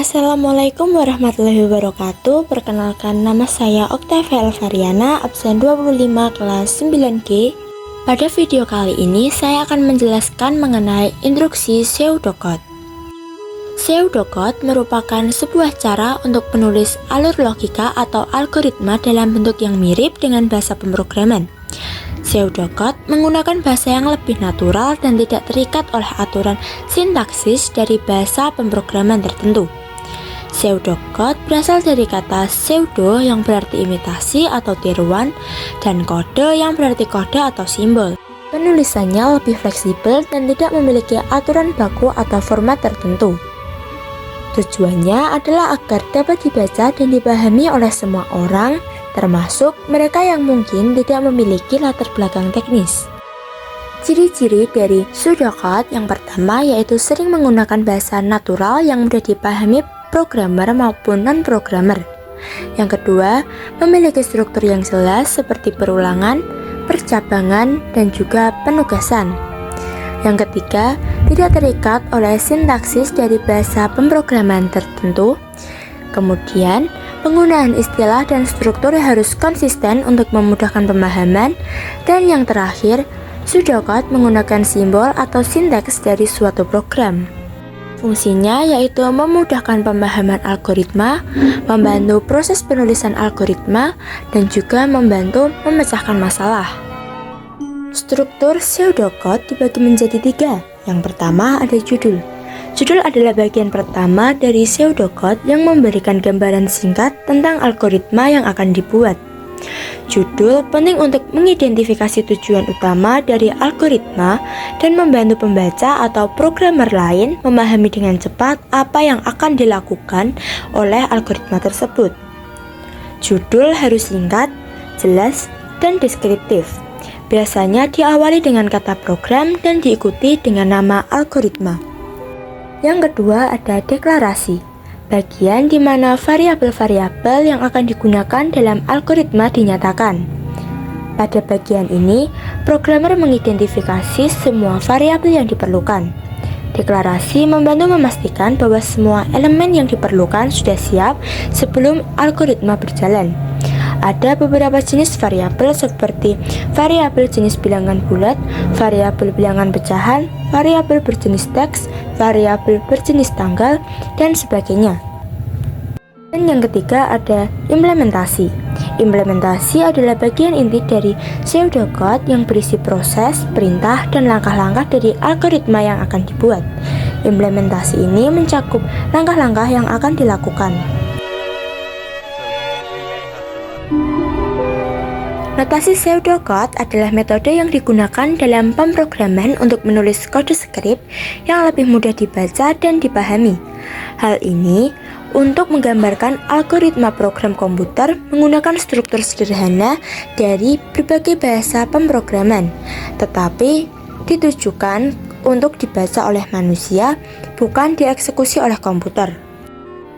Assalamualaikum warahmatullahi wabarakatuh. Perkenalkan, nama saya Oktavia Elvariana, absen 25 kelas 9G. Pada video kali ini saya akan menjelaskan mengenai instruksi pseudocode. Pseudocode merupakan sebuah cara untuk menulis alur logika atau algoritma dalam bentuk yang mirip dengan bahasa pemrograman. Pseudocode menggunakan bahasa yang lebih natural dan tidak terikat oleh aturan sintaksis dari bahasa pemrograman tertentu. Pseudocode berasal dari kata pseudo yang berarti imitasi atau tiruan dan kode yang berarti kode atau simbol. Penulisannya lebih fleksibel dan tidak memiliki aturan baku atau format tertentu. Tujuannya adalah agar dapat dibaca dan dipahami oleh semua orang, termasuk mereka yang mungkin tidak memiliki latar belakang teknis. Ciri-ciri dari pseudocode yang pertama yaitu sering menggunakan bahasa natural yang mudah dipahami programmer maupun non-programmer. Yang kedua, memiliki struktur yang jelas seperti perulangan, percabangan, dan juga penugasan. Yang ketiga, tidak terikat oleh sintaksis dari bahasa pemrograman tertentu. Kemudian, penggunaan istilah dan struktur harus konsisten untuk memudahkan pemahaman. Dan yang terakhir, pseudocode menggunakan simbol atau sintaks dari suatu program. Fungsinya yaitu memudahkan pemahaman algoritma, membantu proses penulisan algoritma, dan juga membantu memecahkan masalah. Struktur pseudocode dibagi menjadi 3. Yang pertama ada judul. Judul adalah bagian pertama dari pseudocode yang memberikan gambaran singkat tentang algoritma yang akan dibuat. Judul penting untuk mengidentifikasi tujuan utama dari algoritma dan membantu pembaca atau programmer lain memahami dengan cepat apa yang akan dilakukan oleh algoritma tersebut. Judul harus singkat, jelas, dan deskriptif. Biasanya diawali dengan kata program dan diikuti dengan nama algoritma. Yang kedua ada deklarasi, bagian di mana variabel-variabel yang akan digunakan dalam algoritma dinyatakan. Pada bagian ini, programmer mengidentifikasi semua variabel yang diperlukan. Deklarasi membantu memastikan bahwa semua elemen yang diperlukan sudah siap sebelum algoritma berjalan. Ada beberapa jenis variabel seperti variabel jenis bilangan bulat, variabel bilangan pecahan, variabel berjenis teks, variabel berjenis tanggal, dan sebagainya. Dan yang ketiga ada implementasi. Implementasi adalah bagian inti dari pseudocode yang berisi proses, perintah, dan langkah-langkah dari algoritma yang akan dibuat. Implementasi ini mencakup langkah-langkah yang akan dilakukan. Notasi pseudocode adalah metode yang digunakan dalam pemrograman untuk menulis kode skrip yang lebih mudah dibaca dan dipahami. Hal ini untuk menggambarkan algoritma program komputer menggunakan struktur sederhana dari berbagai bahasa pemrograman, tetapi ditujukan untuk dibaca oleh manusia, bukan dieksekusi oleh komputer.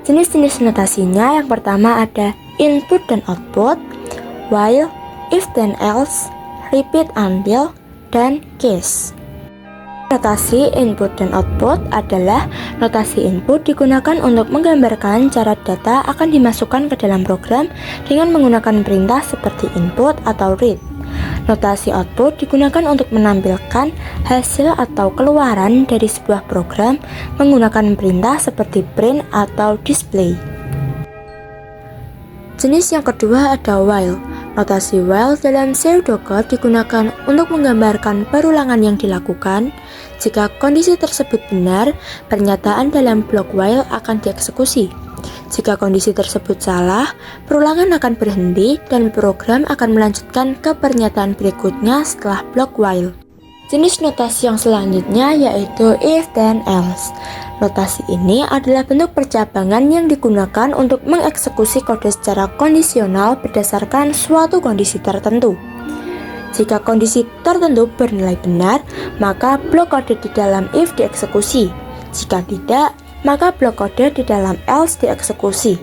Jenis-jenis notasinya yang pertama ada input dan output, while, if then else, repeat until, dan case. Notasi input dan output adalah notasi input digunakan untuk menggambarkan cara data akan dimasukkan ke dalam program dengan menggunakan perintah seperti input atau read. Notasi output digunakan untuk menampilkan hasil atau keluaran dari sebuah program menggunakan perintah seperti print atau display. Jenis yang kedua ada while. Notasi while dalam pseudocode digunakan untuk menggambarkan perulangan yang dilakukan. Jika kondisi tersebut benar, pernyataan dalam blok while akan dieksekusi. Jika kondisi tersebut salah, perulangan akan berhenti dan program akan melanjutkan ke pernyataan berikutnya setelah blok while. Jenis notasi yang selanjutnya yaitu if then else. Notasi ini adalah bentuk percabangan yang digunakan untuk mengeksekusi kode secara kondisional berdasarkan suatu kondisi tertentu. Jika kondisi tertentu bernilai benar, maka blok kode di dalam if dieksekusi. Jika tidak, maka blok kode di dalam else dieksekusi.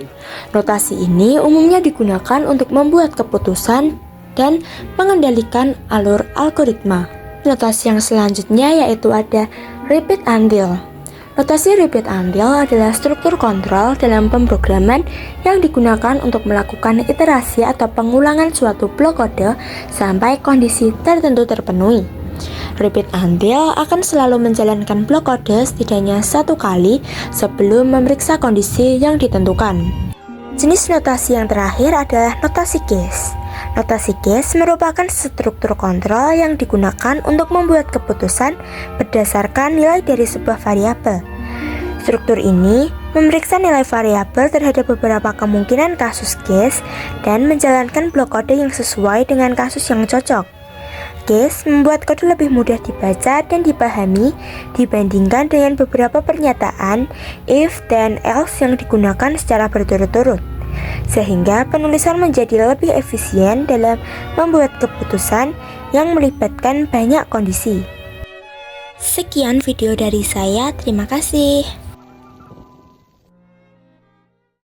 Notasi ini umumnya digunakan untuk membuat keputusan dan mengendalikan alur algoritma. Notasi yang selanjutnya yaitu ada repeat until. Notasi repeat until adalah struktur kontrol dalam pemrograman yang digunakan untuk melakukan iterasi atau pengulangan suatu blok kode sampai kondisi tertentu terpenuhi. Repeat until akan selalu menjalankan blok kode setidaknya satu kali sebelum memeriksa kondisi yang ditentukan. Jenis notasi yang terakhir adalah notasi case. Notasi case merupakan struktur kontrol yang digunakan untuk membuat keputusan berdasarkan nilai dari sebuah variabel. Struktur ini memeriksa nilai variabel terhadap beberapa kemungkinan kasus case dan menjalankan blok kode yang sesuai dengan kasus yang cocok. Case membuat kode lebih mudah dibaca dan dipahami dibandingkan dengan beberapa pernyataan if dan else yang digunakan secara berturut-turut, sehingga penulisan menjadi lebih efisien dalam membuat keputusan yang melibatkan banyak kondisi. Sekian video dari saya, terima kasih.